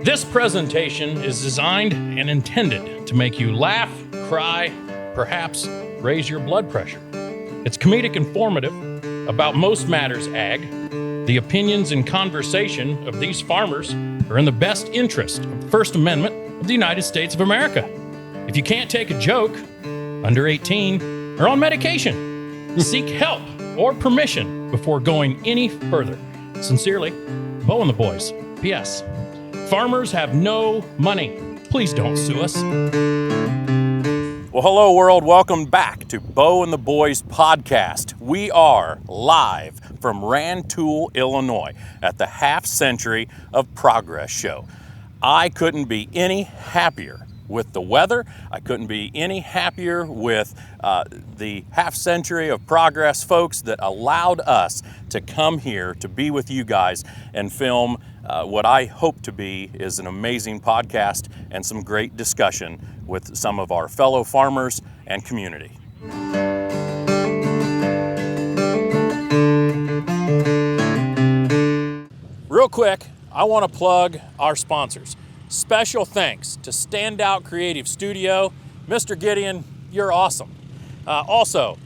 This presentation is designed and intended to make you laugh, cry, perhaps raise your blood pressure. It's comedic informative about most matters ag. The opinions and conversation of these farmers are in the best interest of the First Amendment of the United States of America. If you can't take a joke, under 18, or on medication, seek help or permission before going any further. Sincerely, Bo and the boys. P.S. Farmers have no money. Please don't sue us. Well, hello, world. Welcome back to Bo and the Boys podcast. We are live from Rantoul, Illinois at the Half Century of Progress show. I couldn't be any happier with the weather. I couldn't be any happier with the Half Century of Progress folks that allowed us to come here to be with you guys and film what I hope to be is an amazing podcast and some great discussion with some of our fellow farmers and community. Real quick, I want to plug our sponsors. Special thanks to Standout Creative Studio. Mr. Gideon, you're awesome. Also,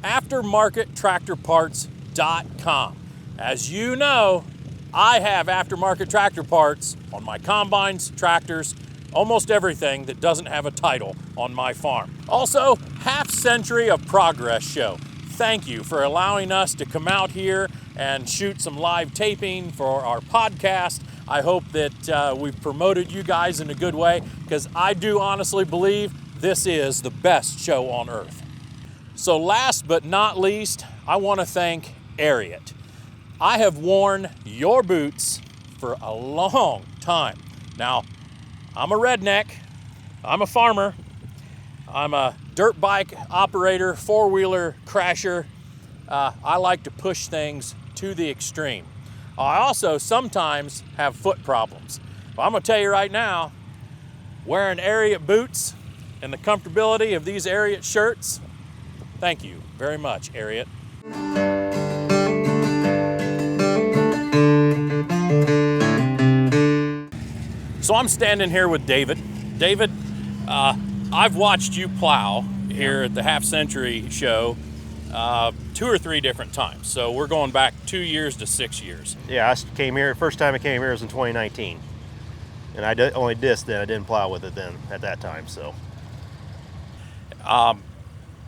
aftermarkettractorparts.com. As you know, I have aftermarket tractor parts on my combines, tractors, almost everything that doesn't have a title on my farm. Also, Half Century of Progress show. Thank you for allowing us to come out here and shoot some live taping for our podcast. I hope that we've promoted you guys in a good way, because I do honestly believe this is the best show on earth. So last but not least, I want to thank Ariat. I have worn your boots for a long time. Now, I'm a redneck, I'm a farmer, I'm a dirt bike operator, four-wheeler crasher. I like to push things to the extreme. I also sometimes have foot problems. But I'm gonna tell you right now, wearing Ariat boots and the comfortability of these Ariat shirts, thank you very much, Ariat. So I'm standing here with David. David, I've watched you plow here at the Half Century show 2 or 3 different times. So we're going back 2 years to 6 years. Yeah, I came here, first time I came here was in 2019. And I only disced then, I didn't plow with it then at that time, so.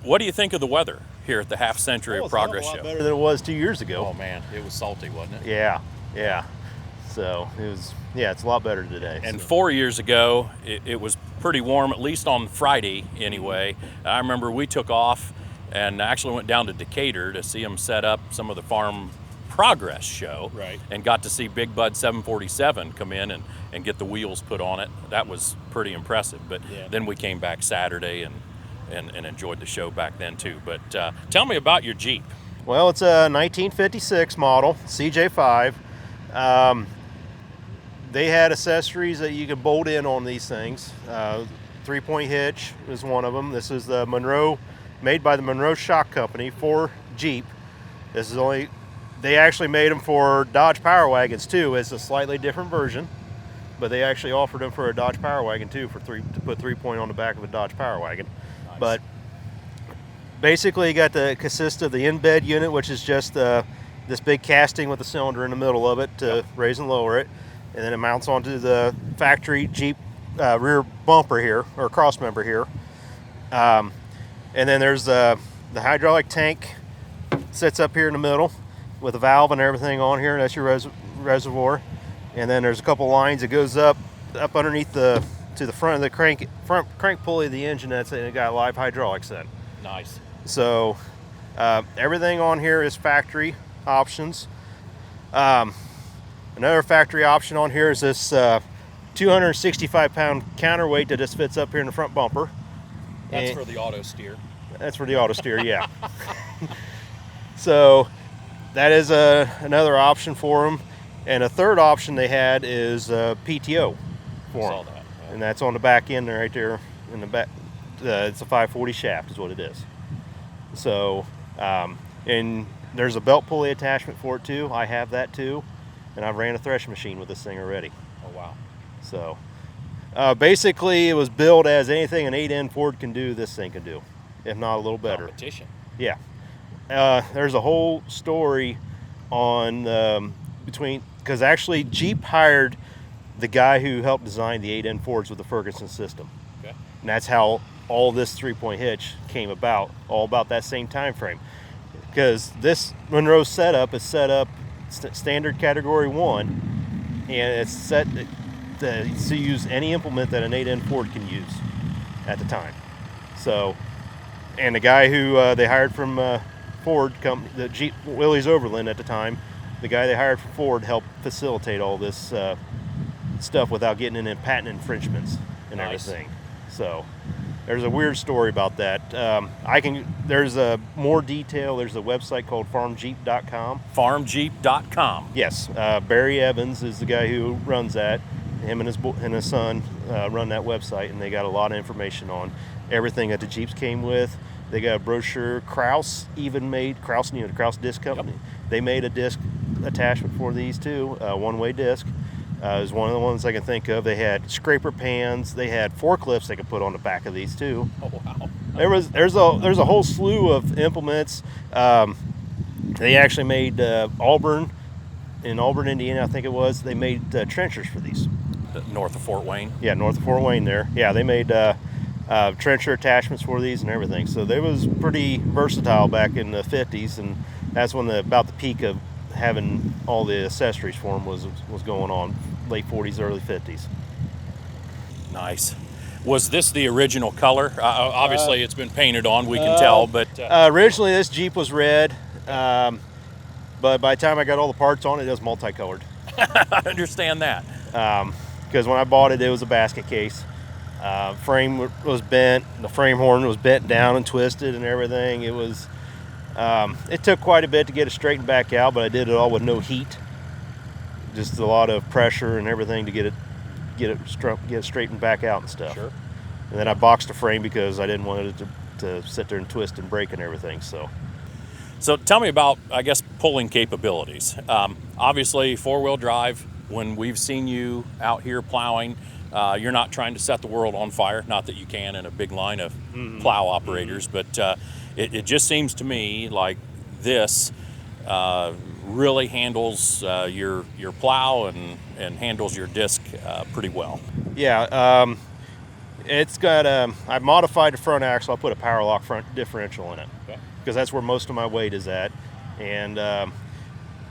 What do you think of the weather here at the Half Century of Progress show? It's a lot better than it was 2 years ago. Oh man, it was salty, wasn't it? Yeah. So it was, it's a lot better today. And 4 years ago, it was pretty warm, at least on Friday anyway. I remember we took off and actually went down to Decatur to see them set up some of the Farm Progress show. Right. And got to see Big Bud 747 come in and get the wheels put on it. That was pretty impressive. But then we came back Saturday and enjoyed the show back then too. But tell me about your Jeep. Well, it's a 1956 model, CJ5. They had accessories that you could bolt in on these things. 3-point hitch is one of them. This is the Monroe, made by the Monroe Shock Company for Jeep. They actually made them for Dodge Power Wagons too. It's a slightly different version, but they actually offered them for a Dodge Power Wagon too, to put 3-point on the back of a Dodge Power Wagon. Nice. But basically, you got consists of the in-bed unit, which is just this big casting with a cylinder in the middle of it to raise and lower it, and then it mounts onto the factory Jeep rear bumper here, or cross member here. And then there's the hydraulic tank sits up here in the middle with a valve and everything on here. That's your reservoir. And then there's a couple lines that goes up underneath to the front of the crank pulley of the engine. That's it. It got live hydraulics in. Nice. So everything on here is factory options. Another factory option on here is this 265-pound counterweight that just fits up here in the front bumper. That's for the auto steer. That's for the auto steer, yeah. So that is another option for them. And a third option they had is PTO for them. That. And that's on the back end right there in the back. It's a 540 shaft is what it is. So, and there's a belt pulley attachment for it too. I have that too. And I've ran a threshing machine with this thing already. Oh, wow. So basically, it was built as anything an 8N Ford can do, this thing can do, if not a little better. Competition. Yeah. There's a whole story on because actually Jeep hired the guy who helped design the 8N Fords with the Ferguson system. Okay. And that's how all this 3-point hitch came about, all about that same time frame. Because this Monroe setup is set up standard category 1, and it's set to use any implement that an 8N Ford can use at the time. So, and the guy who they hired from Ford company, the Jeep Willys Overland at the time, the guy they hired from Ford helped facilitate all this stuff without getting into patent infringements and Nice. everything. So there's a weird story about that. There's more detail. There's a website called farmjeep.com. Farmjeep.com. Yes, Barry Evans is the guy who runs that. Him and his son run that website, and they got a lot of information on everything that the Jeeps came with. They got a brochure. Kraus even made the Kraus disc company. Yep. They made a disc attachment for these too, one-way disc. It was one of the ones I can think of. They had scraper pans. They had forklifts they could put on the back of these too. Oh, wow. There's a whole slew of implements. They actually made in Auburn, Indiana, I think it was. They made trenchers for these. North of Fort Wayne. Yeah, north of Fort Wayne there. Yeah, they made trencher attachments for these and everything. So they was pretty versatile back in the 50s, and that's when about the peak of having all the accessories for them was going on, late 40s, early 50s. Nice. Was this the original color? Obviously, it's been painted on, we can tell, but... Originally, this Jeep was red, but by the time I got all the parts on it, it was multicolored. I understand that. Because when I bought it, it was a basket case. Frame was bent, the frame horn was bent down and twisted and everything. It was, it took quite a bit to get it straightened back out, but I did it all with no heat. Just a lot of pressure and everything to get it straightened back out and stuff. Sure. And then I boxed the frame because I didn't want it to sit there and twist and break and everything. So tell me about, I guess, pulling capabilities. Obviously, four-wheel drive, when we've seen you out here plowing, you're not trying to set the world on fire, not that you can in a big line of plow operators, but it just seems to me like this really handles your plow and handles your disc pretty well. Yeah, it's got I modified the front axle. I put a power lock front differential in it because that's where most of my weight is at, and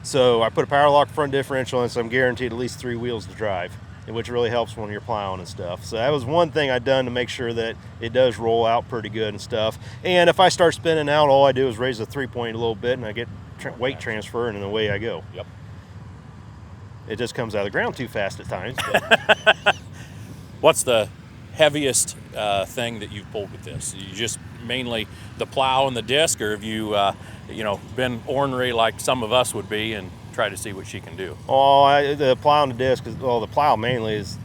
so I put a power lock front differential in, so I'm guaranteed at least 3 wheels to drive, which really helps when you're plowing and stuff. So that was one thing I'd done to make sure that it does roll out pretty good and stuff. And if I start spinning out, all I do is raise the 3-point a little bit, and I get weight transfer, and then away I go. Yep. It just comes out of the ground too fast at times. What's the heaviest thing that you've pulled with this? You just mainly the plow and the disc, or have you, been ornery like some of us would be and try to see what she can do? Oh, the plow and the disc, the plow mainly is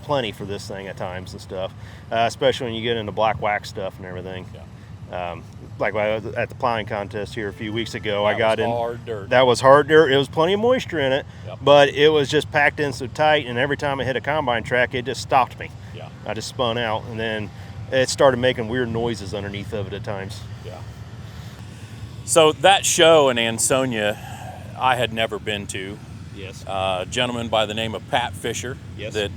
plenty for this thing at times and stuff, especially when you get into black wax stuff and everything. Yeah. Like at the plowing contest here a few weeks ago, That I got was in. hard dirt. That was hard dirt. It was plenty of moisture in it, Yep. but it was just packed in so tight, and every time I hit a combine track, it just stopped me. Yeah. I just spun out, and then it started making weird noises underneath of it at times. Yeah. So that show in Ansonia, I had never been to. Yes. A gentleman by the name of Pat Fisher Yes. that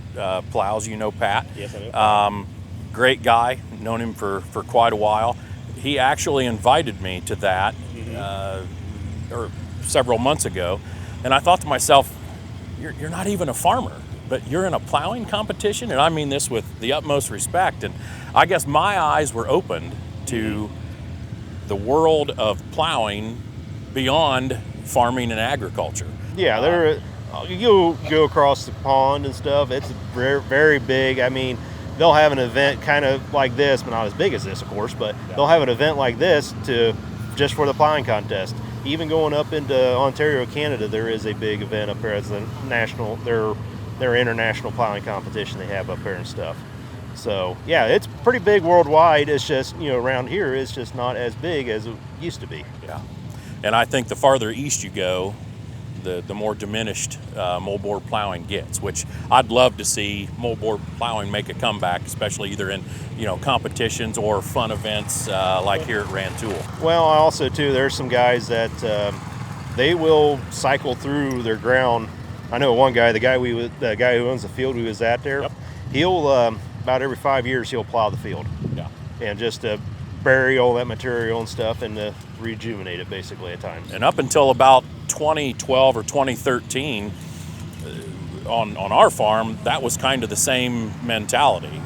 plows. You know Pat. Yes, I know. Great guy. Known him for quite a while. He actually invited me to that or several months ago, and I thought to myself, you're not even a farmer, but you're in a plowing competition, and I mean this with the utmost respect. And I guess my eyes were opened to the world of plowing beyond farming and agriculture. Yeah, you go across the pond and stuff. It's very, very big. I mean, they'll have an event kind of like this, but not as big as this, of course. But they'll have an event like this just for the plowing contest. Even going up into Ontario, Canada, there is a big event up there as the national, their international plowing competition they have up there and stuff. So yeah, it's pretty big worldwide. It's just, around here, it's just not as big as it used to be. Yeah. And I think the farther east you go, the more diminished moldboard plowing gets, which I'd love to see moldboard plowing make a comeback, especially either in competitions or fun events like here at Rantoul. Well, also too, there's some guys that they will cycle through their ground. I know one guy, the guy who owns the field we was at there. Yep. He'll about every 5 years he'll plow the field. Yeah. And just bury all that material and stuff and rejuvenate it basically at times. And up until about 2012 or 2013, on our farm, that was kind of the same mentality.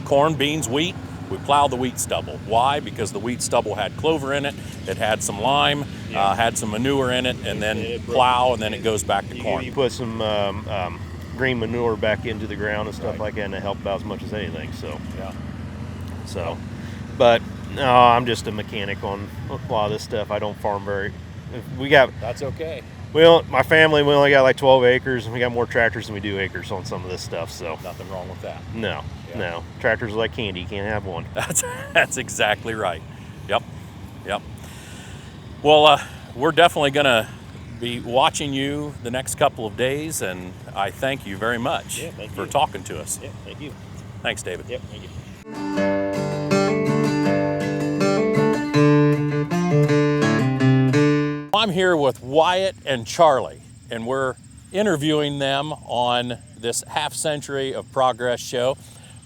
Corn, beans, wheat, we plow the wheat stubble. Why? Because the wheat stubble had clover in it, it had some lime, had some manure in it, and then plow, and then it goes back to corn. You put some green manure back into the ground and stuff like that, and it helped out as much as anything. So, but no, I'm just a mechanic on a lot of this stuff. I don't farm very. That's okay. My family, we only got like 12 acres, and we got more tractors than we do acres on some of this stuff. So Nothing wrong with that. no, tractors are like candy. You can't have one. That's exactly right. Yep. Well, we're definitely going to be watching you the next couple of days, and I thank you very much for talking to us. Yeah, thank you. Thanks, David. Yep, thank you. I'm here with Wyatt and Charlie, and we're interviewing them on this Half Century of Progress show.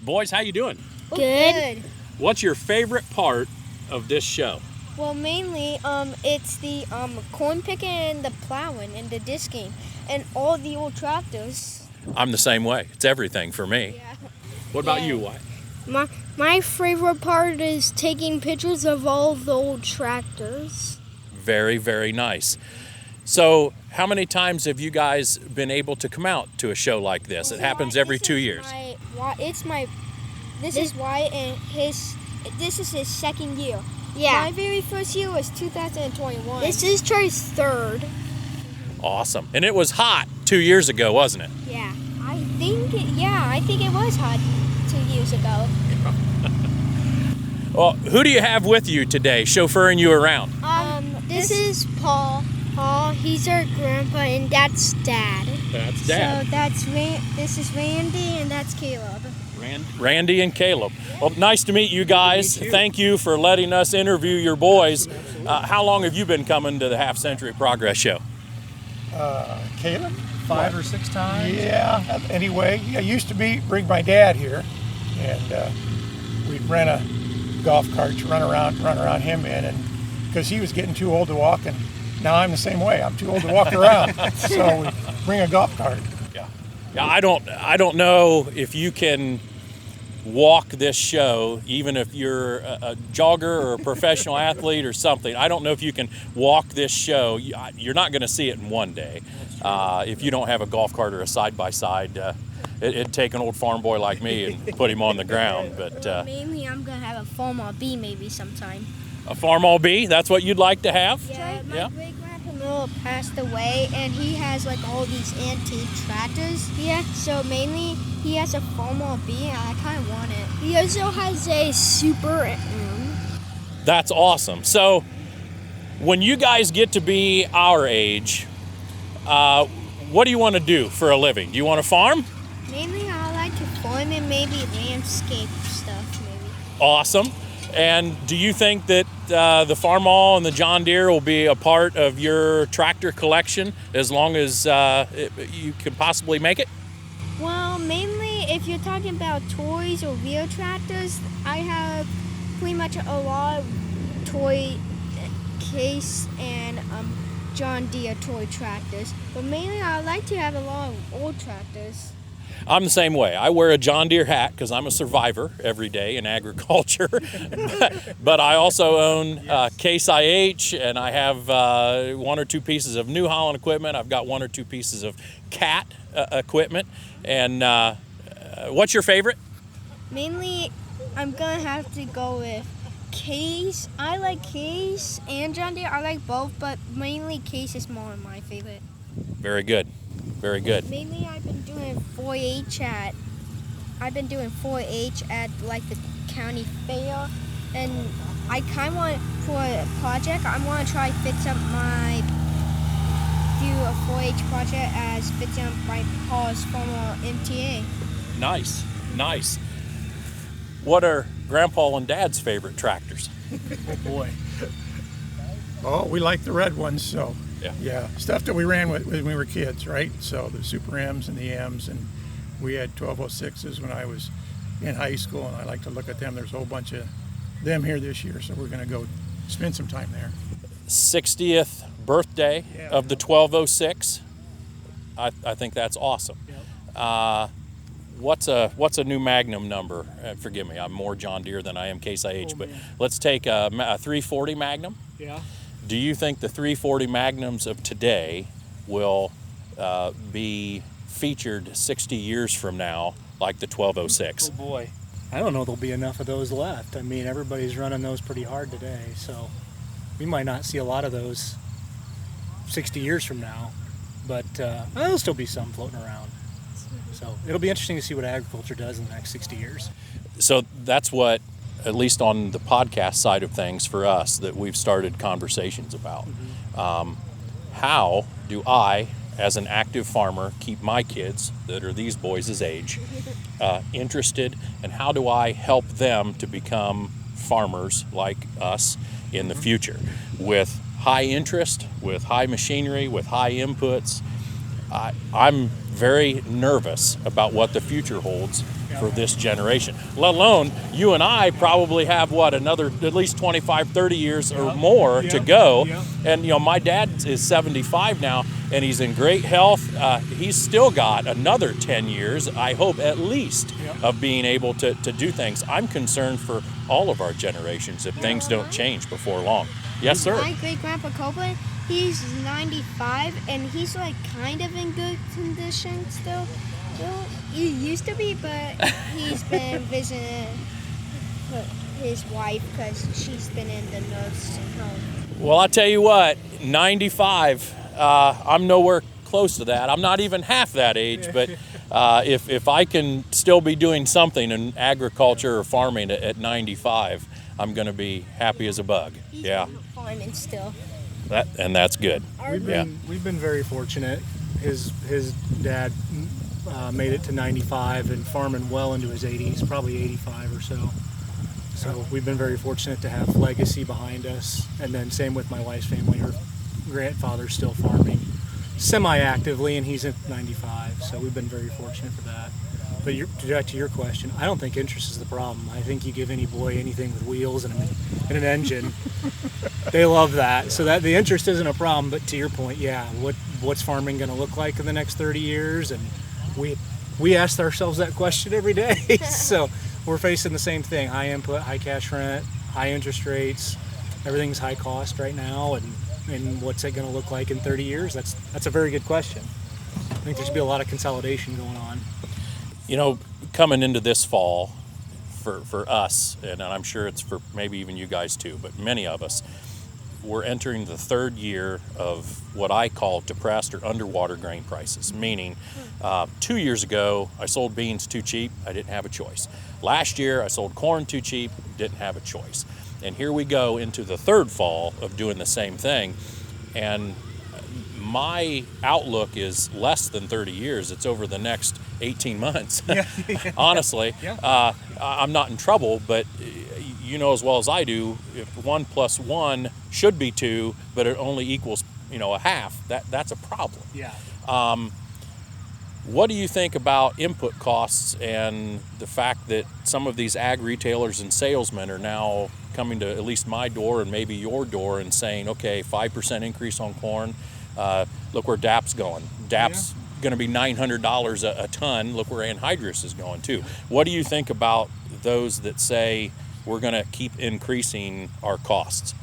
Boys, how you doing? Good. What's your favorite part of this show? Well, mainly, it's the corn picking and the plowing and the disking and all the old tractors. I'm the same way. It's everything for me. Yeah. What about Yeah. you, Wyatt? My favorite part is taking pictures of all the old tractors. Very, very nice. So, how many times have you guys been able to come out to a show like this? It happens every 2 years. This is Wyatt and this is his second year. Yeah. My very first year was 2021. This is Charlie's third. Awesome. And it was hot 2 years ago, wasn't it? Yeah. I think it was hot 2 years ago. Well, who do you have with you today, chauffeuring you around? This is Paul. He's our grandpa, and that's Dad. That's Dad. So this is Randy, and that's Caleb. Randy and Caleb. Well, nice to meet you guys. Thank you for letting us interview your boys. How long have you been coming to the Half Century Progress show? Caleb? 5 or 6 times. Yeah. Anyway, I used to bring my dad here, and we'd rent a golf cart to run around him in, and because he was getting too old to walk, and now I'm the same way. I'm too old to walk around, so we bring a golf cart. Yeah. I don't know if you can walk this show, even if you're a jogger or a professional athlete or something. I don't know if you can walk this show. You're not going to see it in one day if you don't have a golf cart or a side-by-side. It'd take an old farm boy like me and put him on the ground. But mainly, I'm gonna have a Farm RB maybe sometime. A Farm RB, that's what you'd like to have? Yeah, my great-grandpa Miller passed away, and he has like all these antique tractors. Yeah, so mainly he has a Farm RB, and I kind of want it. He also has a Super M. That's awesome. So, when you guys get to be our age, what do you want to do for a living? Do you want to farm? Mainly, I like to farm and maybe landscape stuff, maybe. Awesome. And do you think that the Farmall and the John Deere will be a part of your tractor collection as long as you can possibly make it? Well, mainly if you're talking about toys or real tractors, I have pretty much a lot of toy Case and John Deere toy tractors. But mainly I like to have a lot of old tractors. I'm the same way. I wear a John Deere hat because I'm a survivor every day in agriculture. But I also own Case IH, and I have 1 or 2 pieces of New Holland equipment. I've got 1 or 2 pieces of Cat equipment. And what's your favorite? Mainly, I'm going to have to go with Case. I like Case and John Deere. I like both, but mainly Case is more my favorite. Very good. Very good. Mainly, I've been doing 4-H at like the county fair, and I kind of want, for a project, I want to try fix up my do a 4-H project as fits in my Paul's former MTA. Nice, nice. What are Grandpa and Dad's favorite tractors? Oh boy. Oh, we like the red ones, so yeah, stuff that we ran with when we were kids, right? So the Super M's and the M's, and we had 1206s when I was in high school, and I like to look at them. There's a whole bunch of them here this year, so we're going to go spend some time there. 60th birthday of the 1206. I think that's awesome. Yep. What's a new Magnum number? Forgive me, I'm more John Deere than I am Case IH, but let's take a 340 Magnum. Yeah. Do you think the 340 Magnums of today will be featured 60 years from now like the 1206? Oh boy, I don't know there'll be enough of those left. I mean, everybody's running those pretty hard today, so we might not see a lot of those 60 years from now, but there'll still be some floating around. So it'll be interesting to see what agriculture does in the next 60 years. So that's what, at least on the podcast side of things for us, that we've started conversations about. How do I, as an active farmer, keep my kids, that are these boys' age, interested, and how do I help them to become farmers like us in the future with high interest, with high machinery, with high inputs? I'm very nervous about what the future holds for this generation, let alone you and I probably have another at least 25, 30 years or more to go. And my dad is 75 now and he's in great health. He's still got another 10 years, I hope at least, of being able to do things. I'm concerned for all of our generations if things don't change before long. Yes, sir. My great-grandpa Copeland, he's 95, and he's like kind of in good condition still. He used to be, but he's been visiting his wife because she's been in the nursing home. Well, I tell you what, 95, I'm nowhere close to that. I'm not even half that age, but if I can still be doing something in agriculture or farming at 95, I'm going to be happy as a bug. He's farming still. That's good. We've been very fortunate. His dad made it to 95 and farming well into his 80s, probably 85 or so. So we've been very fortunate to have legacy behind us. And then same with my wife's family. Her grandfather's still farming semi-actively, and he's at 95. So we've been very fortunate for that. But to your question, I don't think interest is the problem. I think you give any boy anything with wheels and an engine, they love that. So that the interest isn't a problem. But to your point, what's farming going to look like in the next 30 years? And we ask ourselves that question every day. So we're facing the same thing: high input, high cash rent, high interest rates. Everything's high cost right now, and what's it going to look like in 30 years? That's a very good question. I think there should be a lot of consolidation going on. Coming into this fall, for us, and I'm sure it's for maybe even you guys too, but many of us, we're entering the third year of what I call depressed or underwater grain prices, meaning 2 years ago, I sold beans too cheap, I didn't have a choice. Last year, I sold corn too cheap, didn't have a choice. And here we go into the third fall of doing the same thing, and my outlook is less than 30 years. It's over the next 18 months. Honestly, I'm not in trouble, but you know as well as I do, if 1 + 1 should be 2, but it only equals a half, that's a problem. What do you think about input costs and the fact that some of these ag retailers and salesmen are now coming to at least my door and maybe your door and saying, okay, 5% increase on corn, look where DAP's going. DAP's going to be $900 a ton. Look where anhydrous is going too. What do you think about those that say we're going to keep increasing our costs?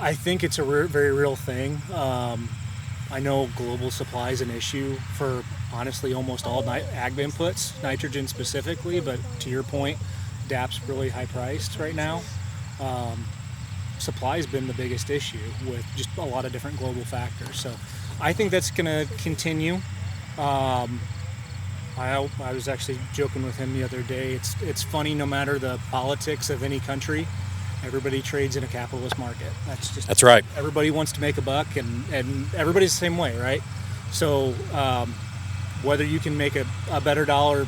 I think it's a very real thing. I know global supply is an issue for honestly almost all ag inputs, nitrogen specifically, but to your point, DAP's really high priced right now. Supply has been the biggest issue with just a lot of different global factors. So I think that's going to continue. I was actually joking with him the other day. It's funny, no matter the politics of any country, Everybody trades in a capitalist market. That's right. Everybody wants to make a buck, and everybody's the same way, right? So whether you can make a better dollar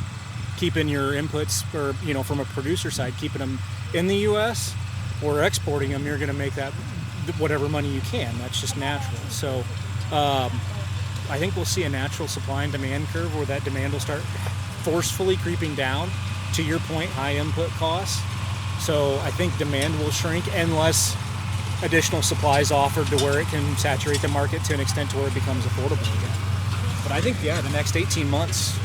keeping your inputs, or from a producer side, keeping them in the U.S. or exporting them, you're going to make that whatever money you can. That's just natural. So I think we'll see a natural supply and demand curve where that demand will start forcefully creeping down. To your point, high input costs. So I think demand will shrink unless additional supply is offered to where it can saturate the market to an extent to where it becomes affordable again. But I think, the next 18 months,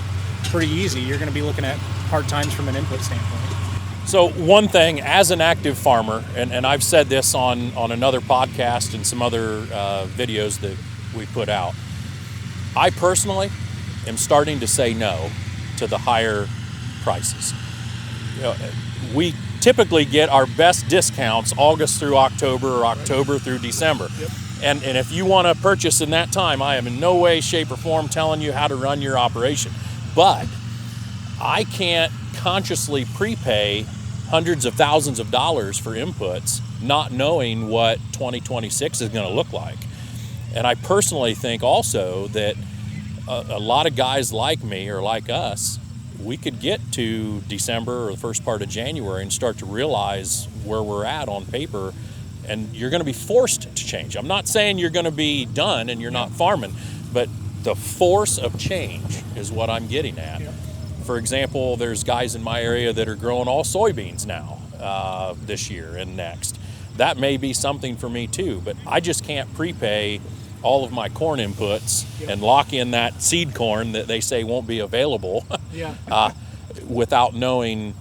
pretty easy. You're going to be looking at hard times from an input standpoint. So one thing, as an active farmer, and I've said this on another podcast and some other videos that we put out, I personally am starting to say no to the higher prices. We typically get our best discounts August through October or October through December. Yep. And if you want to purchase in that time, I am in no way, shape, or form telling you how to run your operation. But I can't consciously prepay hundreds of thousands of dollars for inputs, not knowing what 2026 is going to look like. And I personally think also that a lot of guys like me or like us, we could get to December or the first part of January and start to realize where we're at on paper, and you're going to be forced to change. I'm not saying you're going to be done and you're not farming, but the force of change is what I'm getting at. Yeah. For example, there's guys in my area that are growing all soybeans now this year and next. That may be something for me too, but I just can't prepay all of my corn inputs and lock in that seed corn that they say won't be available without knowing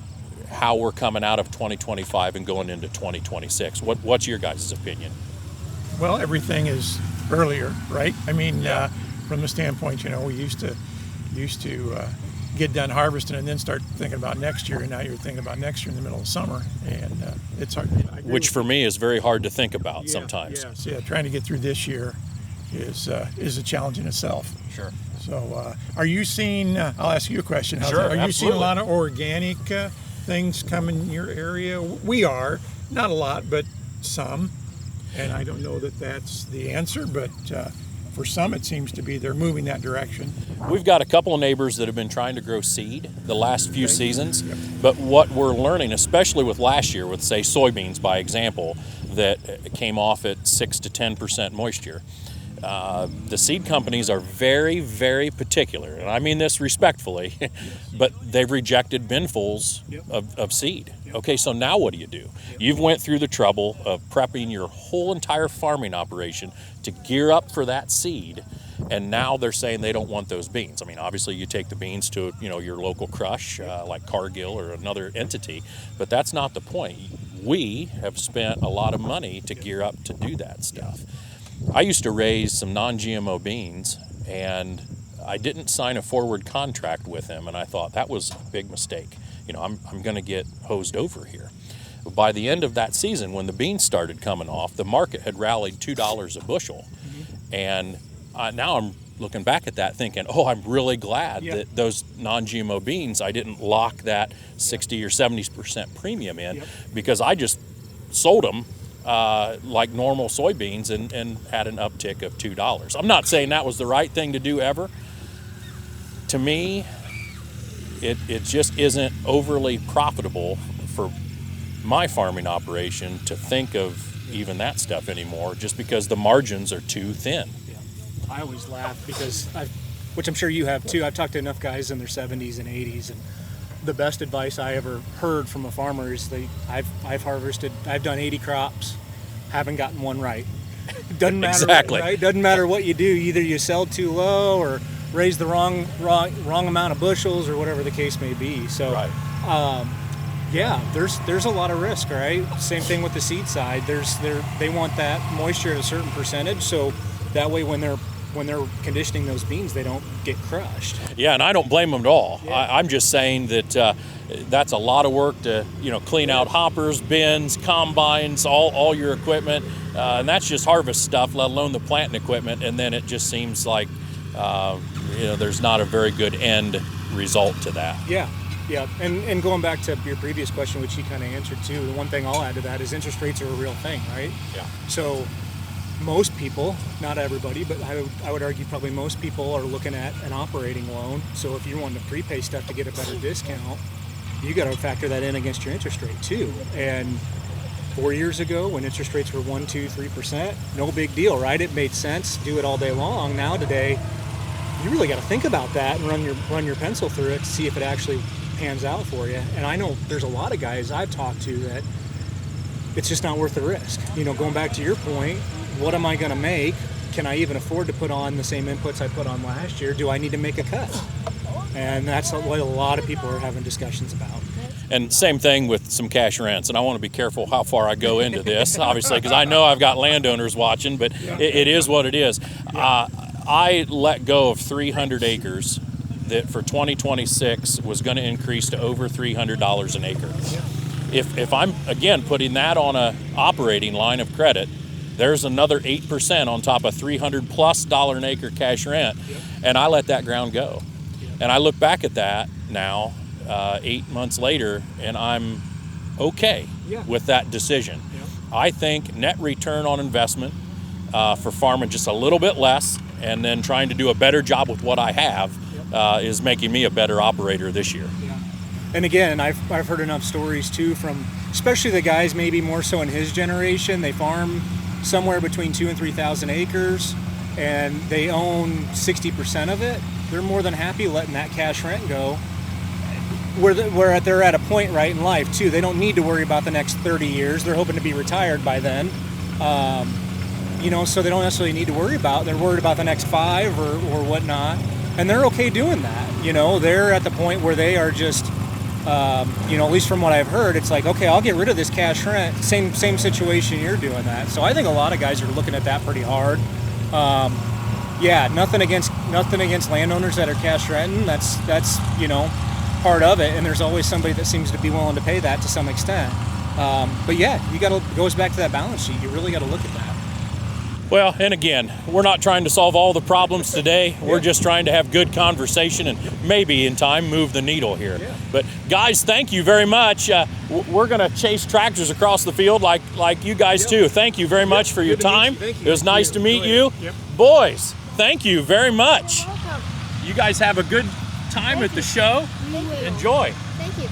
how we're coming out of 2025 and going into 2026. What's your guys' opinion? Well, everything is earlier, right? I mean, from the standpoint, we used to get done harvesting and then start thinking about next year, and now you're thinking about next year in the middle of summer, and it's hard. Which for me is very hard to think about sometimes. Yeah, trying to get through this year is a challenge in itself. Sure. So, are you seeing? I'll ask you a question. Sure, Are you absolutely. seeing a lot of organic things come in your area? We are, not a lot, but some. And I don't know that that's the answer, but for some, it seems to be they're moving that direction. We've got a couple of neighbors that have been trying to grow seed the last few seasons, but what we're learning, especially with last year, with say soybeans by example, that came off at 6 to 10% moisture. The seed companies are very, very particular, and I mean this respectfully, but they've rejected binfuls of seed. Okay, so now what do? You've went through the trouble of prepping your whole entire farming operation to gear up for that seed, and now they're saying they don't want those beans. I mean, obviously you take the beans to your local crush, like Cargill or another entity, but that's not the point. We have spent a lot of money to gear up to do that stuff. I used to raise some non-GMO beans, and I didn't sign a forward contract with him, and I thought that was a big mistake. I'm going to get hosed over here. By the end of that season, when the beans started coming off, the market had rallied $2 a bushel, and now I'm looking back at that thinking, I'm really glad that those non-GMO beans, I didn't lock that 60 or 70% premium in, because I just sold them like normal soybeans and had an uptick of $2. I'm not saying that was the right thing to do ever. To me, it just isn't overly profitable for my farming operation to think of even that stuff anymore, just because the margins are too thin. Yeah. I always laugh because which I'm sure you have too. I've talked to enough guys in their 70s and 80s, and the best advice I ever heard from a farmer is I've done 80 crops, haven't gotten one right. Doesn't matter, exactly. Right? Doesn't matter what you do. Either you sell too low or raise the wrong amount of bushels or whatever the case may be. So, there's a lot of risk, right? Same thing with the seed side. They want that moisture at a certain percentage, so that way when they're conditioning those beans, they don't get crushed. Yeah, and I don't blame them at all. Yeah. I'm just saying that that's a lot of work to clean out hoppers, bins, combines, all your equipment, and that's just harvest stuff, let alone the planting equipment. And then it just seems like there's not a very good end result to that. Yeah, Yeah, and going back to your previous question, which you kind of answered too, the one thing I'll add to that is interest rates are a real thing, right? Yeah. So most people, not everybody, but I would argue probably most people are looking at an operating loan. So if you're wanting to prepay stuff to get a better discount, you got to factor that in against your interest rate too. And 4 years ago, when interest rates were 1%, 2%, 3%, no big deal, right? It made sense, do it all day long. Now today, you really got to think about that and run your pencil through it to see if it actually pans out for you. And I know there's a lot of guys I've talked to that it's just not worth the risk. You know, going back to your point, what am I going to make? Can I even afford to put on the same inputs I put on last year? Do I need to make a cut? And that's what a lot of people are having discussions about. And same thing with some cash rents. And I want to be careful how far I go into this, obviously, because I know I've got landowners watching, but it is what it is. I let go of 300 acres that for 2026 was going to increase to over $300 an acre. If I'm, again, putting that on a operating line of credit, there's another 8% on top of $300+ an acre cash rent, and I let that ground go. And I look back at that now, 8 months later, and I'm okay with that decision. I think net return on investment for farming just a little bit less and then trying to do a better job with what I have is making me a better operator this year. And again, I've heard enough stories too from especially the guys maybe more so in his generation. They farm somewhere between 2,000 and 3,000 acres and they own 60% of it. They're more than happy letting that cash rent go. They're at a point right in life too. They don't need to worry about the next 30 years. They're hoping to be retired by then. You know, so they don't necessarily need to worry about. They're worried about the next 5 or whatnot, and they're okay doing that. You know, they're at the point where they are just, you know, at least from what I've heard, it's like, okay, I'll get rid of this cash rent. Same situation you're doing that. So I think a lot of guys are looking at that pretty hard. Yeah, nothing against landowners that are cash renting. That's you know, part of it, and there's always somebody that seems to be willing to pay that to some extent. But yeah, goes back to that balance sheet. You really got to look at that. Well, and again, we're not trying to solve all the problems today. We're just trying to have good conversation and maybe in time move the needle here. But guys, thank you very much. We're going to chase tractors across the field like you guys too. Thank you very much for your time. It was nice to meet you. Boys, thank you very much. You guys have a good time at the show. Enjoy. Thank you.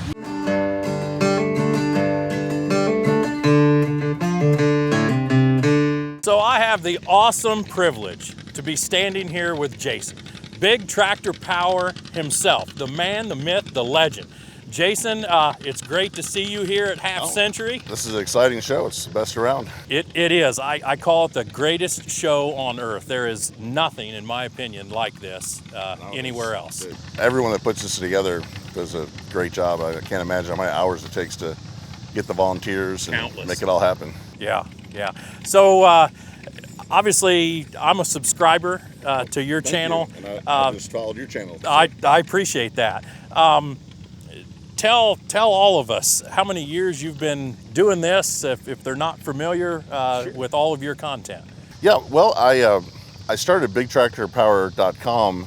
So I have the awesome privilege to be standing here with Jason, Big Tractor Power himself, the man, the myth, the legend. Jason, it's great to see you here at Half Century. This is an exciting show. It's the best around. It is. I call it the greatest show on earth. There is nothing, in my opinion, like this anywhere else. Everyone that puts this together does a great job. I can't imagine how many hours it takes to get the volunteers and Countless. make it all happen. Yeah. So obviously, I'm a subscriber to your channel. Thank you. And I just followed your channel. I appreciate that. Tell all of us how many years you've been doing this, if they're not familiar with all of your content. Yeah, well, I started BigTractorPower.com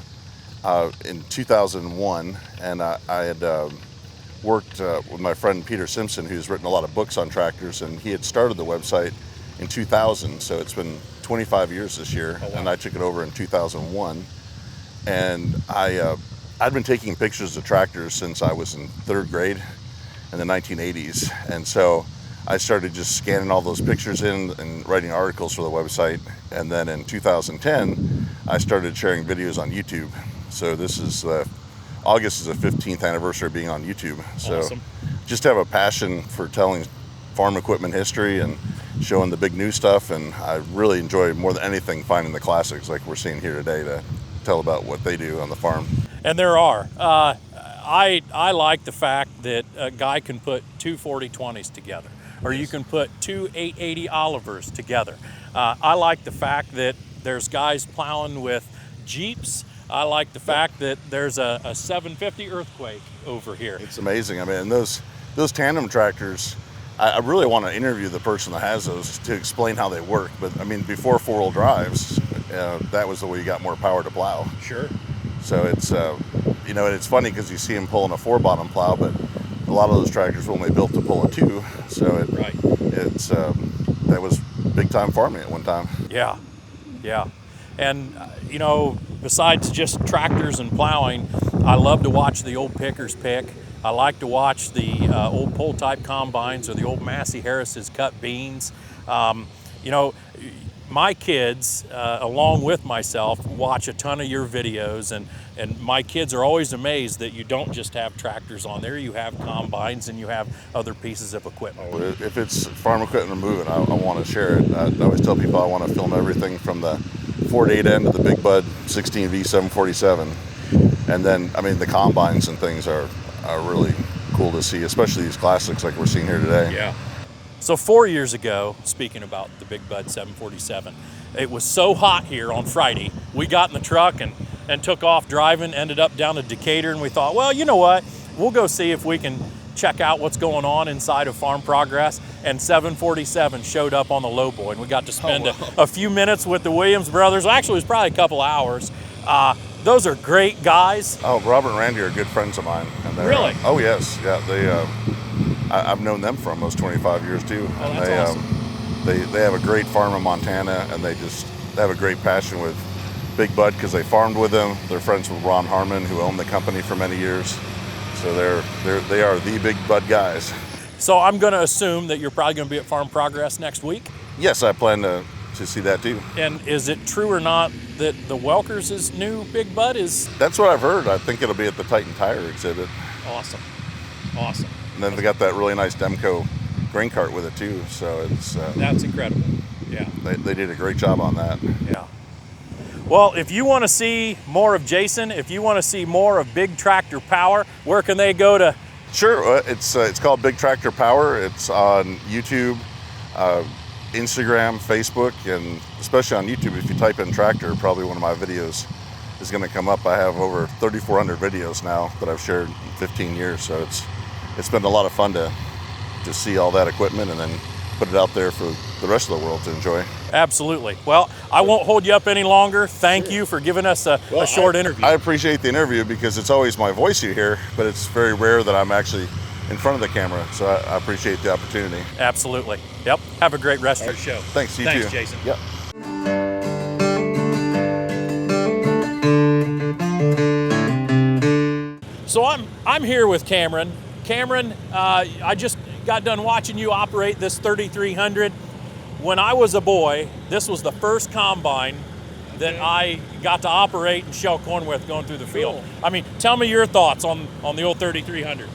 in 2001, and I had worked with my friend Peter Simpson, who's written a lot of books on tractors, and he had started the website in 2000, so it's been 25 years this year, and I took it over in 2001, and I'd been taking pictures of tractors since I was in 3rd grade in the 1980s, and so I started just scanning all those pictures in and writing articles for the website, and then in 2010 I started sharing videos on YouTube. So this is August is the 15th anniversary of being on YouTube. So Awesome. Just have a passion for telling farm equipment history and showing the big new stuff, and I really enjoy more than anything finding the classics like we're seeing here today to tell about what they do on the farm. And there are. I like the fact that a guy can put two 40-20s together, or you can put two 880 Olivers together. I like the fact that there's guys plowing with Jeeps. I like the fact that there's a 750 Earthquake over here. It's amazing. I mean, those tandem tractors, I really want to interview the person that has those to explain how they work. But I mean, before 4-wheel drives, that was the way you got more power to plow. Sure. So it's you know, and it's funny because you see them pulling a 4-bottom plow, but a lot of those tractors were only built to pull a 2. So it's that was big time farming at one time. Yeah, yeah. And, you know, besides just tractors and plowing, I love to watch the old pickers pick. I like to watch the old pull-type combines or the old Massey Harris's cut beans. You know, my kids, along with myself, watch a ton of your videos, and my kids are always amazed that you don't just have tractors on there, you have combines and you have other pieces of equipment. If it's farm equipment moving, I want to share it. I always tell people I want to film everything from the Ford 8N to the Big Bud 16V 747. And then, I mean, the combines and things are really cool to see, especially these classics like we're seeing here today. Yeah. So 4 years ago, speaking about the Big Bud 747, it was so hot here on Friday, we got in the truck and took off driving, ended up down to Decatur, and we thought, well, you know what, we'll go see if we can check out what's going on inside of Farm Progress, and 747 showed up on the lowboy, and we got to spend a few minutes with the Williams brothers. Well, actually, it was probably a couple hours. Those are great guys. Oh, Robert and Randy are good friends of mine. And Really? Oh, yes. Yeah, I've known them for almost 25 years too. Oh, and that's awesome. They have a great farm in Montana, and they have a great passion with Big Bud because they farmed with him. They're friends with Ron Harmon, who owned the company for many years. So they are the Big Bud guys. So I'm going to assume that you're probably going to be at Farm Progress next week. Yes, I plan to see that too. And is it true or not that the Welkers' new Big Bud is That's what I've heard. I think it'll be at the Titan Tire exhibit. awesome? Awesome. And then they got that really nice Demco grain cart with it too. So it's That's incredible. Yeah. they did a great job on that. Yeah. Well, if you want to see more of Jason, if you want to see more of Big Tractor Power, where can they go to? Sure, it's called Big Tractor Power. It's on YouTube, Instagram, Facebook, and especially on YouTube. If you type in tractor, probably one of my videos is going to come up. I have over 3,400 videos now that I've shared in 15 years, so it's been a lot of fun to see all that equipment and then put it out there for the rest of the world to enjoy. Absolutely. Well, I won't hold you up any longer. Thank you for giving us a short interview. I appreciate the interview because it's always my voice you hear, but it's very rare that I'm actually in front of the camera, so I appreciate the opportunity. Absolutely. Yep. Have a great rest of your show. Thanks, you Thanks, too. Jason. Yep. So I'm here with Cameron. Cameron, I just got done watching you operate this 3300. When I was a boy, this was the first combine that I got to operate and shell corn with going through the field. Cool. I mean, tell me your thoughts on the old 3300.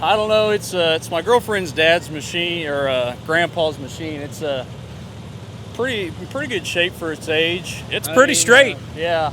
I don't know. It's my girlfriend's dad's machine or grandpa's machine. It's pretty good shape for its age. It's pretty straight. Yeah.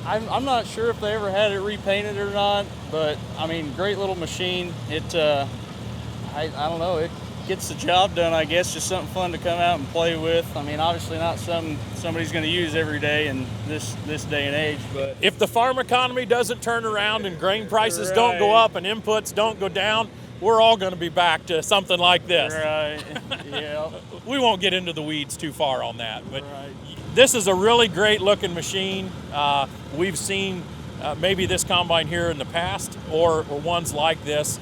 I'm not sure if they ever had it repainted or not, but I mean, great little machine. It I don't know. It gets the job done, I guess. Just something fun to come out and play with. I mean, obviously not something somebody's going to use every day in this day and age, but If the farm economy doesn't turn around and grain prices don't go up and inputs don't go down, we're all going to be back to something like this. right. Yeah. We won't get into the weeds too far on that, but Right. this is a really great looking machine. We've seen maybe this combine here in the past or ones like this.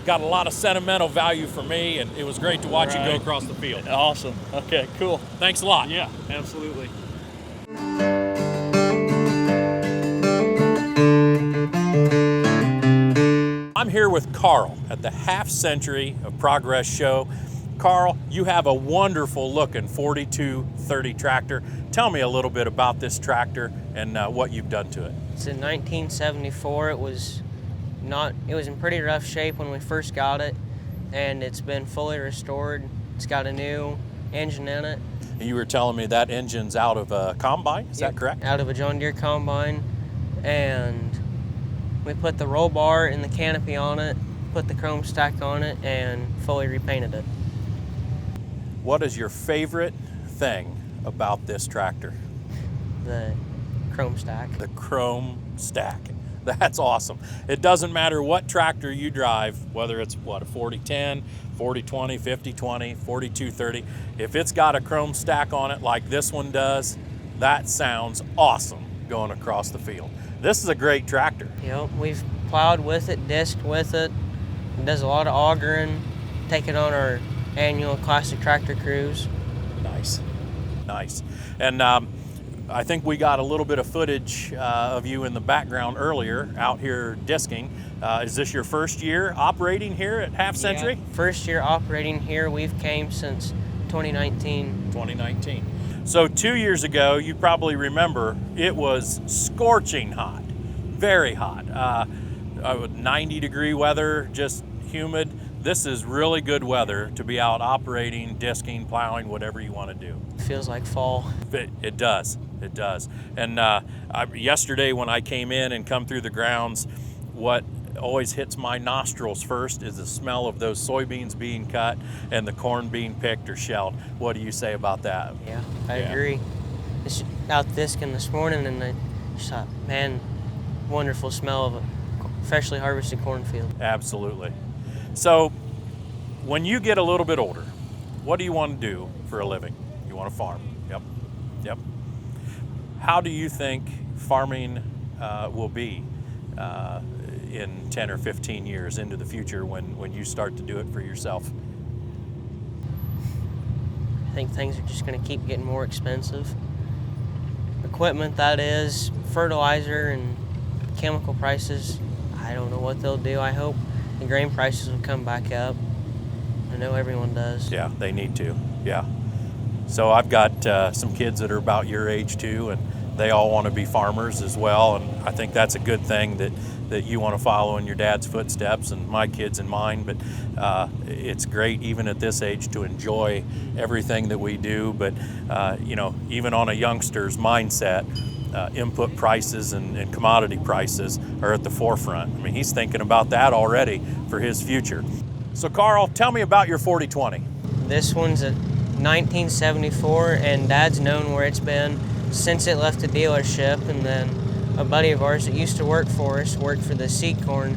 Got a lot of sentimental value for me, and it was great to watch you go Right. across the field. Awesome. Okay, cool. Thanks a lot. Yeah, absolutely. I'm here with Carl at the Half Century of Progress show. Carl, you have a wonderful looking 4230 tractor. Tell me a little bit about this tractor and what you've done to it. It's in 1974. It was in pretty rough shape when we first got it, and it's been fully restored. It's got a new engine in it. And you were telling me that engine's out of a combine, is that Yep, correct? Out of a John Deere combine, and we put the roll bar and the canopy on it, put the chrome stack on it, and fully repainted it. What is your favorite thing about this tractor? The chrome stack. The chrome stack. That's awesome. It doesn't matter what tractor you drive, whether it's a 4010, 4020, 5020, 4230. If it's got a chrome stack on it like this one does, that sounds awesome going across the field. This is a great tractor. You know, we've plowed with it, disked with it. It does a lot of augering. Take it on our annual classic tractor cruise. Nice, nice. And I think we got a little bit of footage of you in the background earlier out here disking. Is this your first year operating here at Half Century? Yeah, first year operating here. We've came since 2019. 2019. So 2 years ago, you probably remember, it was scorching hot, very hot. 90-degree weather, just humid. This is really good weather to be out operating, disking, plowing, whatever you want to do. Feels like fall. It does. It does. And yesterday when I came in and come through the grounds, what always hits my nostrils first is the smell of those soybeans being cut and the corn being picked or shelled. What do you say about that? Yeah, I agree. It's out disking this morning and I just thought, man, wonderful smell of a freshly harvested cornfield. Absolutely. So when you get a little bit older, what do you want to do for a living? You want to farm. Yep. How do you think farming will be in 10 or 15 years into the future when you start to do it for yourself? I think things are just going to keep getting more expensive. Equipment, that is, fertilizer and chemical prices, I don't know what they'll do. I hope the grain prices will come back up. I know everyone does. Yeah, they need to. Yeah. So I've got some kids that are about your age too, and they all want to be farmers as well. And I think that's a good thing that you want to follow in your dad's footsteps and my kids and mine. But it's great even at this age to enjoy everything that we do. But even on a youngster's mindset, input prices and commodity prices are at the forefront. I mean, he's thinking about that already for his future. So Carl, tell me about your 4020. This one's a 1974, and Dad's known where it's been since it left the dealership. And then a buddy of ours that used to work for us worked for the seed corn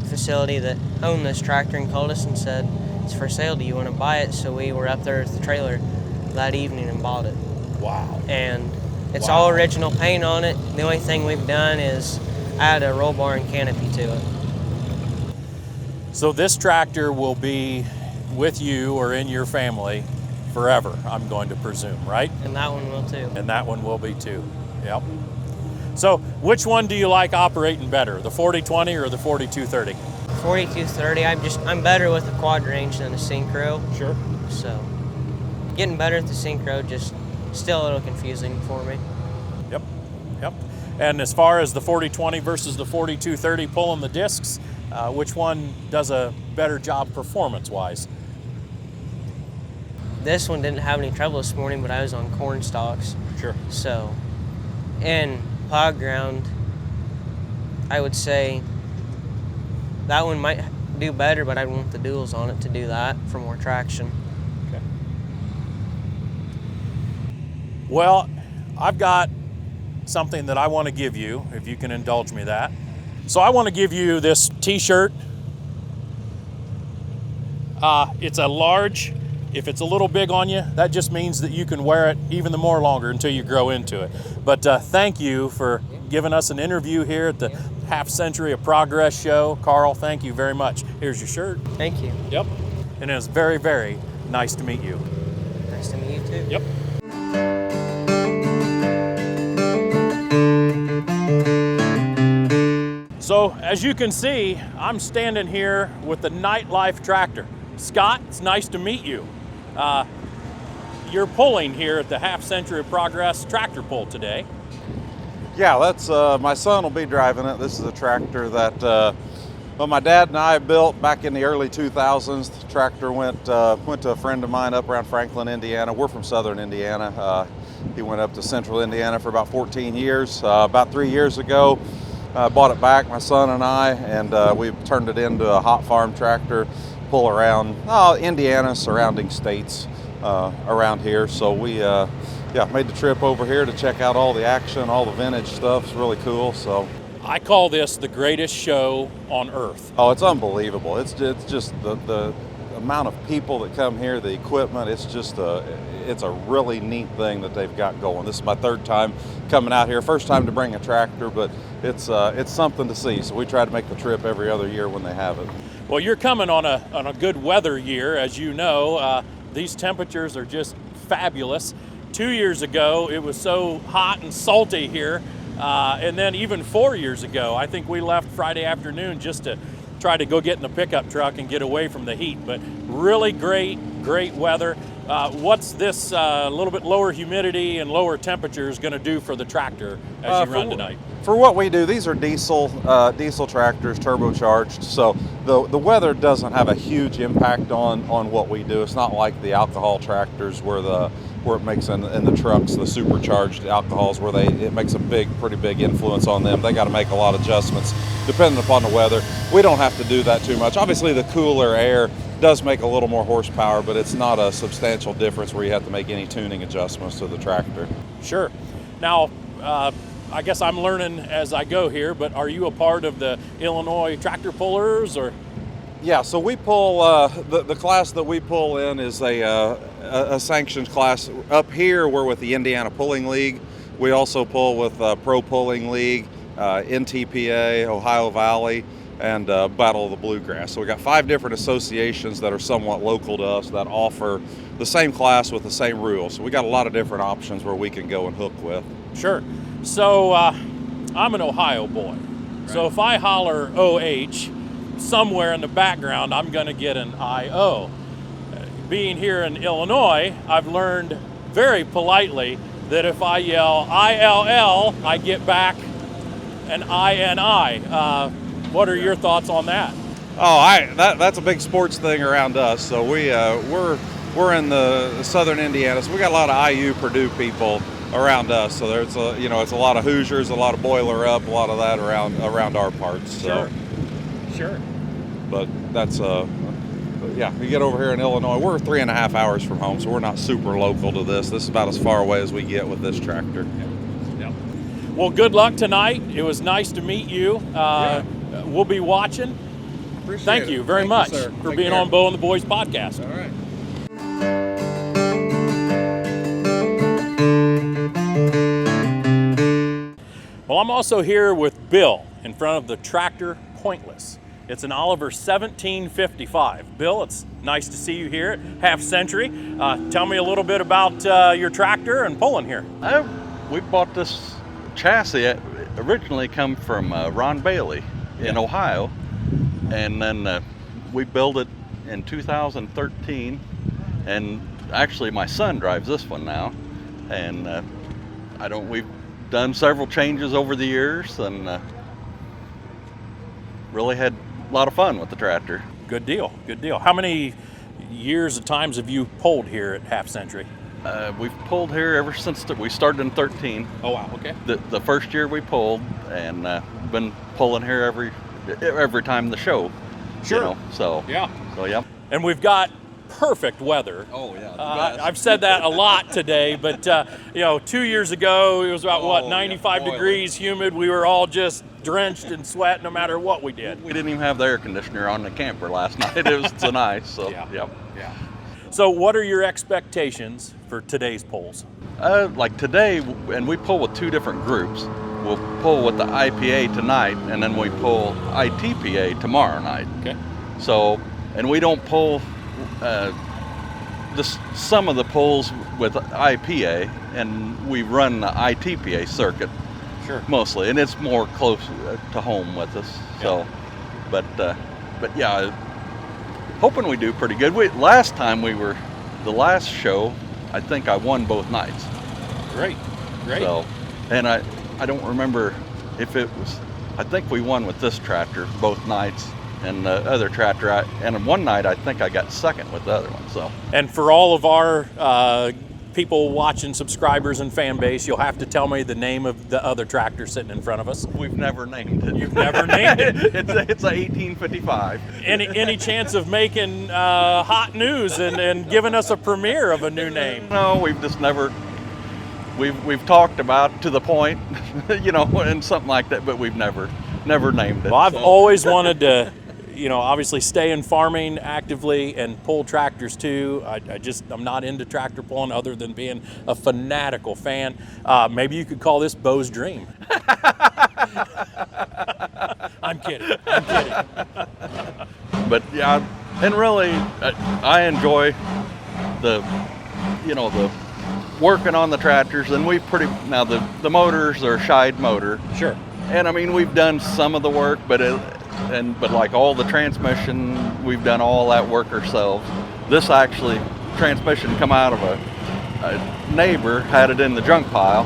facility that owned this tractor and called us and said, it's for sale, do you want to buy it? So we were up there with the trailer that evening and bought it. Wow. And it's all original paint on it. The only thing we've done is add a roll bar and canopy to it. So this tractor will be with you or in your family forever, I'm going to presume, right? And that one will too. And that one will be too. Yep. So which one do you like operating better, the 4020 or the 4230? 4230. I'm better with the quad range than a synchro. Sure. So getting better at the synchro, just still a little confusing for me. Yep. And as far as the 4020 versus the 4230 pulling the discs, which one does a better job performance-wise? This one didn't have any trouble this morning, but I was on corn stalks. Sure. So, in plowed ground, I would say that one might do better, but I'd want the duals on it to do that for more traction. Okay. Well, I've got something that I want to give you, if you can indulge me that. So I want to give you this t-shirt. It's a large. If it's a little big on you, that just means that you can wear it even the more longer until you grow into it. But thank you for giving us an interview here at the Half Century of Progress show. Carl, thank you very much. Here's your shirt. Thank you. Yep. And it was very, very nice to meet you. Nice to meet you too. Yep. So as you can see, I'm standing here with the Nightlife tractor. Scott, it's nice to meet you. You're pulling here at the Half Century of Progress tractor pull today. Yeah, that's my son will be driving it. This is a tractor that my dad and I built back in the early 2000s. The tractor went to a friend of mine up around Franklin, Indiana. We're from southern Indiana. He went up to central Indiana for about 14 years. About 3 years ago, bought it back, my son and I, and we've turned it into a hot farm tractor, pull around Indiana, surrounding states around here. So we made the trip over here to check out all the action, all the vintage stuff. It's really cool. So I call this the greatest show on earth. Oh, it's unbelievable. It's just the amount of people that come here, the equipment. It's just it's a really neat thing that they've got going. This is my third time coming out here. First time to bring a tractor, but it's something to see. So we try to make the trip every other year when they have it. Well, you're coming on a good weather year, as you know. These temperatures are just fabulous. 2 years ago, it was so hot and salty here. And then even 4 years ago, I think we left Friday afternoon just to try to go get in the pickup truck and get away from the heat. But really great weather. What's this little bit lower humidity and lower temperatures going to do for the tractor as you run tonight? For what we do, these are diesel tractors, turbocharged. So the weather doesn't have a huge impact on what we do. It's not like the alcohol tractors where it makes in the trucks, the supercharged alcohols, where it makes a pretty big influence on them. They got to make a lot of adjustments depending upon the weather. We don't have to do that too much. Obviously, the cooler air does make a little more horsepower, but it's not a substantial difference where you have to make any tuning adjustments to the tractor. Sure. Now, I guess I'm learning as I go here, but are you a part of the Illinois tractor pullers, or? Yeah, so we pull, the class that we pull in is a sanctioned class. Up here, we're with the Indiana Pulling League. We also pull with Pro Pulling League, NTPA, Ohio Valley, and Battle of the Bluegrass. So we got 5 different associations that are somewhat local to us that offer the same class with the same rules. So we got a lot of different options where we can go and hook with. Sure. So I'm an Ohio boy. Right. So if I holler OH, somewhere in the background, I'm going to get an IO. Being here in Illinois, I've learned very politely that if I yell ILL, I get back an INI. What are your thoughts on that? Oh, that's a big sports thing around us. So we're in the southern Indiana, so we got a lot of IU Purdue people around us. So there's it's a lot of Hoosiers, a lot of Boiler Up, a lot of that around our parts. So. Sure. But that's yeah, you get over here in Illinois, we're 3.5 hours from home, so we're not super local to this. This is about as far away as we get with this tractor. Yep. Well, good luck tonight. It was nice to meet you. We'll be watching. Thank you very much for being on Bo and the Boys podcast. All right. Well, I'm also here with Bill in front of the tractor Pointless. It's an Oliver 1755. Bill, it's nice to see you here at Half Century. Tell me a little bit about your tractor and pulling here. We bought this chassis. It originally come from Ron Bailey in Ohio, and then we built it in 2013. And actually, my son drives this one now, and we've done several changes over the years, and really had a lot of fun with the tractor. Good deal. How many years of times have you pulled here at Half Century? We've pulled here ever since we started in 13. Oh wow, okay. The first year we pulled, and been pulling here every time the show. Sure. So yeah. And we've got perfect weather. Oh yeah. I've said that a lot today, but 2 years ago it was about 95 degrees, humid. We were all just drenched in sweat no matter what we did. We didn't even have the air conditioner on the camper last night. It was so nice. So yeah. So what are your expectations for today's pulls? Like today, and we pull with 2 different groups. We'll pull with the IPA tonight, and then we pull ITPA tomorrow night. Okay. So, and we don't pull some of the pulls with IPA, and we run the ITPA circuit. Sure. Mostly, and it's more close to home with us. So, but yeah, hoping we do pretty good. Last time the last show, I think I won both nights. Great. So, and I don't remember if it was. I think we won with this tractor both nights, and the other tractor. And one night I think I got second with the other one. So. And for all of our people watching, subscribers and fan base, you'll have to tell me the name of the other tractor sitting in front of us. We've never named it. You've never named it? It's a 1855. Any chance of making hot news and giving us a premiere of a new name? No, we've just never. We've talked about to the point, and something like that, but we've never named it. Well, I've always wanted to obviously stay in farming actively and pull tractors too. I'm not into tractor pulling other than being a fanatical fan. Maybe you could call this Bo's dream. I'm kidding. But yeah, and really, I enjoy the working on the tractors, and now the motors are Scheid motor. Sure. And I mean, we've done some of the work, but like all the transmission, we've done all that work ourselves. This actually, transmission come out of a neighbor, had it in the junk pile,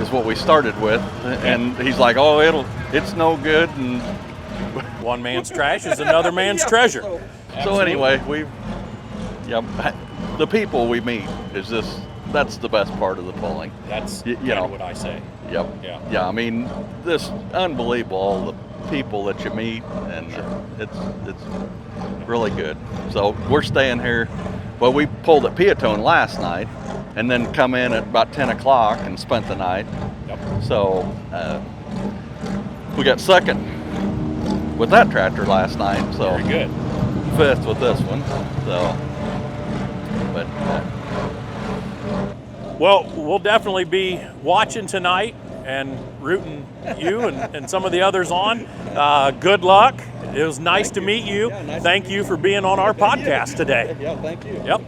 is what we started with. And he's like, oh, it's no good. And one man's trash is another man's treasure. So anyway, the people we meet that's the best part of the pulling. That's what I say. Yep. Yeah. I mean, this unbelievable, all the people that you meet, and it's really good. So we're staying here. Well, we pulled at Piatone last night, and then come in at about 10 o'clock and spent the night. Yep. So we got second with that tractor last night. So very good. Fifth with this one. So, but. Well, we'll definitely be watching tonight and rooting you and some of the others on. Good luck. It was nice to meet you. Thank you for being on our podcast today. Yeah, thank you. Yep.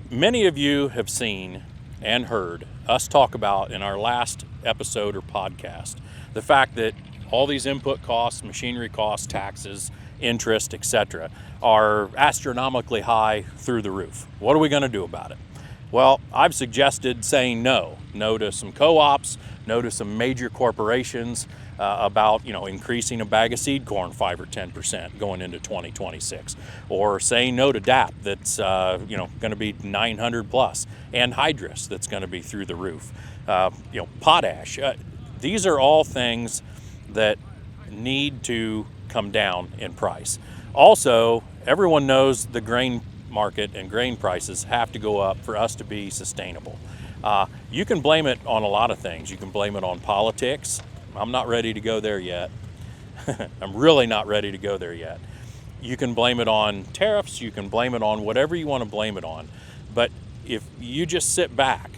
Many of you have seen and heard us talk about in our last episode or podcast the fact that all these input costs, machinery costs, taxes, interest, etc., are astronomically high through the roof. What are we going to do about it? Well, I've suggested saying no to some co-ops, no to some major corporations about increasing a bag of seed corn 5 or 10% going into 2026, or saying no to DAP that's going to be 900 plus, and hydrous that's going to be through the roof. Potash. These are all things that need to come down in price. Also, everyone knows the grain market and grain prices have to go up for us to be sustainable. You can blame it on a lot of things. You can blame it on politics. I'm not ready to go there yet. I'm really not ready to go there yet. You can blame it on tariffs. You can blame it on whatever you want to blame it on. But if you just sit back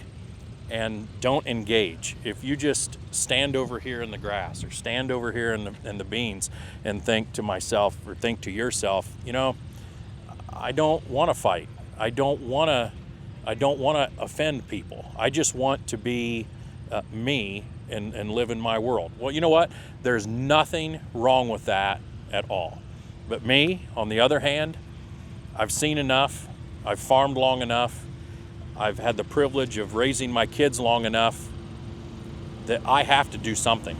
and don't engage, if you just stand over here in the grass or stand over here in the beans and think to myself or think to yourself, I don't want to fight. I don't want to offend people. I just want to be me and live in my world. Well, you know what? There's nothing wrong with that at all. But me, on the other hand, I've seen enough. I've farmed long enough. I've had the privilege of raising my kids long enough that I have to do something.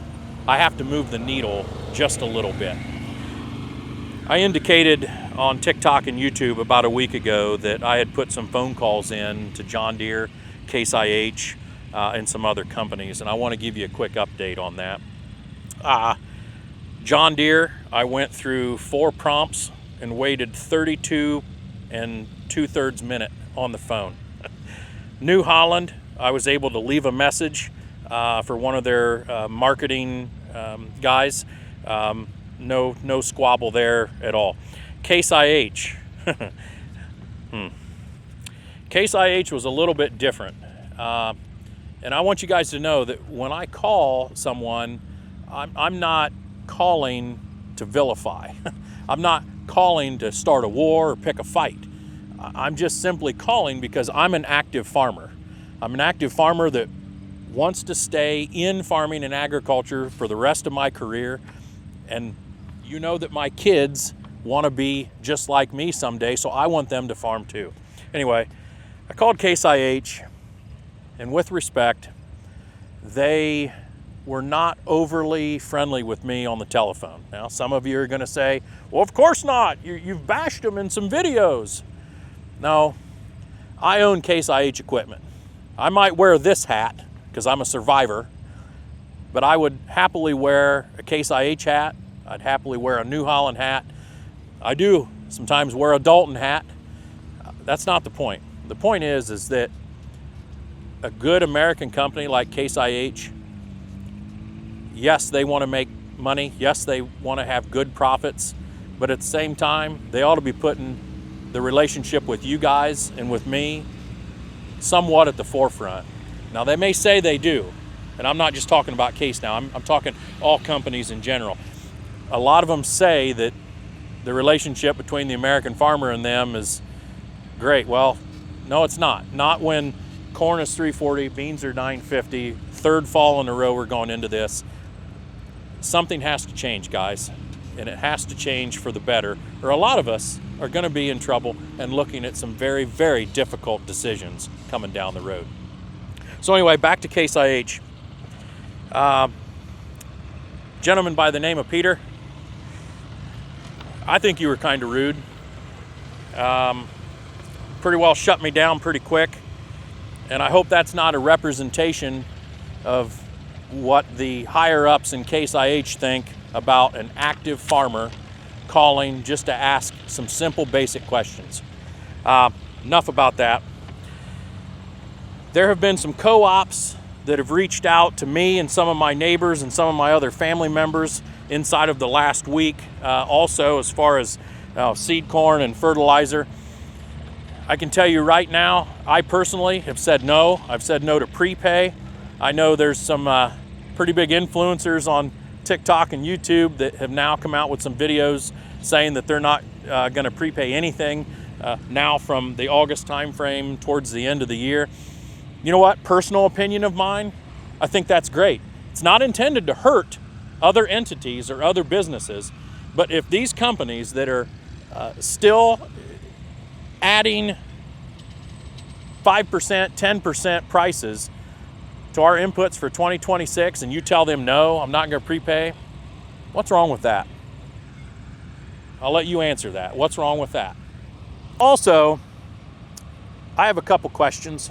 I have to move the needle just a little bit. I indicated on TikTok and YouTube about a week ago that I had put some phone calls in to John Deere, Case IH, and some other companies, and I want to give you a quick update on that. John Deere, I went through 4 prompts and waited 32 and 2/3 minute on the phone. New Holland, I was able to leave a message for one of their marketing guys. No squabble there at all. Case IH. Case IH was a little bit different. And I want you guys to know that when I call someone, I'm not calling to vilify. I'm not calling to start a war or pick a fight. I'm just simply calling because I'm an active farmer. I'm an active farmer that wants to stay in farming and agriculture for the rest of my career. And you know that my kids want to be just like me someday, so I want them to farm too. Anyway, I called Case IH, and with respect, they were not overly friendly with me on the telephone. Now, some of you are going to say, well, of course not. You've bashed them in some videos. No, I own Case IH equipment. I might wear this hat because I'm a survivor, but I would happily wear a Case IH hat. I'd happily wear a New Holland hat. I do sometimes wear a Dalton hat. That's not the point. The point is that a good American company like Case IH, yes, they want to make money. Yes, they want to have good profits. But at the same time, they ought to be putting the relationship with you guys and with me somewhat at the forefront. Now, they may say they do, and I'm not just talking about Case now. I'm talking all companies in general. A lot of them say that the relationship between the American farmer and them is great. Well, no, it's not. Not when corn is $3.40, beans are $9.50, third fall in a row we're going into this. Something has to change, guys, and it has to change for the better, or a lot of us are going to be in trouble and looking at some very, very difficult decisions coming down the road. So anyway, back to Case IH. Gentleman by the name of Peter, I think you were kind of rude. Pretty well shut me down pretty quick, and I hope that's not a representation of what the higher-ups in Case IH think about an active farmer calling just to ask some simple basic questions. Enough about that. There have been some co-ops that have reached out to me and some of my neighbors and some of my other family members inside of the last week, also as far as seed corn and fertilizer. I can tell you right now, I personally have said no. I've said no to prepay. I know there's some pretty big influencers on TikTok and YouTube that have now come out with some videos saying that they're not going to prepay anything now from the August timeframe towards the end of the year. You know what? Personal opinion of mine, I think that's great. It's not intended to hurt other entities or other businesses, but if these companies that are still adding 5%, 10% prices to our inputs for 2026 and you tell them, no, I'm not going to prepay, what's wrong with that? I'll let you answer that. What's wrong with that? Also, I have a couple questions.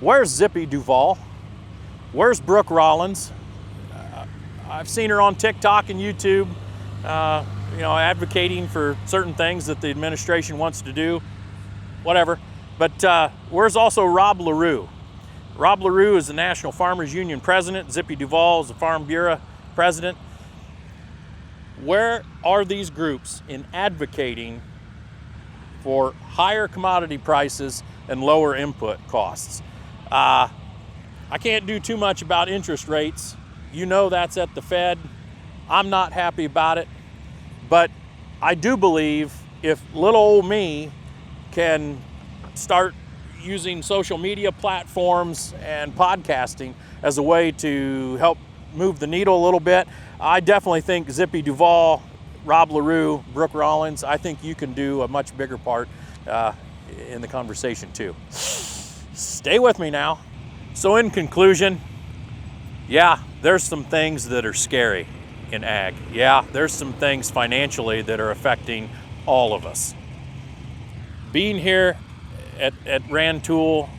Where's Zippy Duval? Where's Brooke Rollins? I've seen her on TikTok and YouTube, advocating for certain things that the administration wants to do, whatever. But where's also Rob LaRue? Rob LaRue is the National Farmers Union president. Zippy Duval is the Farm Bureau president. Where are these groups in advocating for higher commodity prices and lower input costs? I can't do too much about interest rates. You know that's at the Fed. I'm not happy about it. But I do believe if little old me can start using social media platforms and podcasting as a way to help move the needle a little bit, I definitely think Zippy Duval, Rob LaRue, Brooke Rollins, I think you can do a much bigger part in the conversation too. Stay with me now. So in conclusion, yeah, there's some things that are scary in ag. Yeah, there's some things financially that are affecting all of us. Being here at Rantoul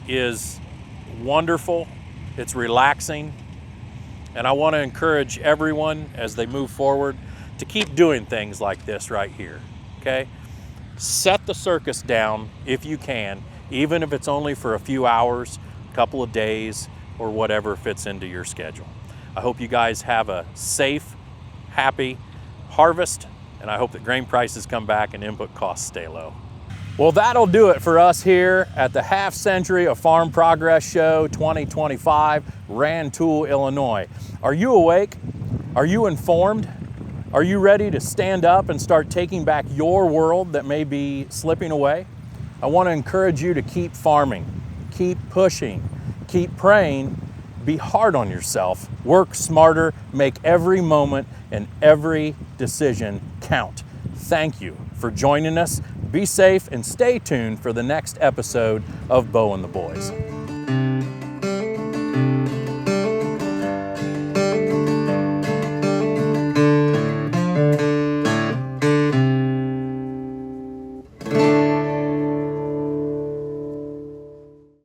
is wonderful. It's relaxing. And I want to encourage everyone as they move forward to keep doing things like this right here, okay? Set the circus down if you can, even if it's only for a few hours, a couple of days, or whatever fits into your schedule. I hope you guys have a safe, happy harvest, and I hope that grain prices come back and input costs stay low. Well, that'll do it for us here at the Half Century of Farm Progress Show 2025, Rantoul, Illinois. Are you awake? Are you informed? Are you ready to stand up and start taking back your world that may be slipping away? I want to encourage you to keep farming, keep pushing, keep praying, be hard on yourself, work smarter, make every moment and every decision count. Thank you for joining us. Be safe and stay tuned for the next episode of Bo and the Boys.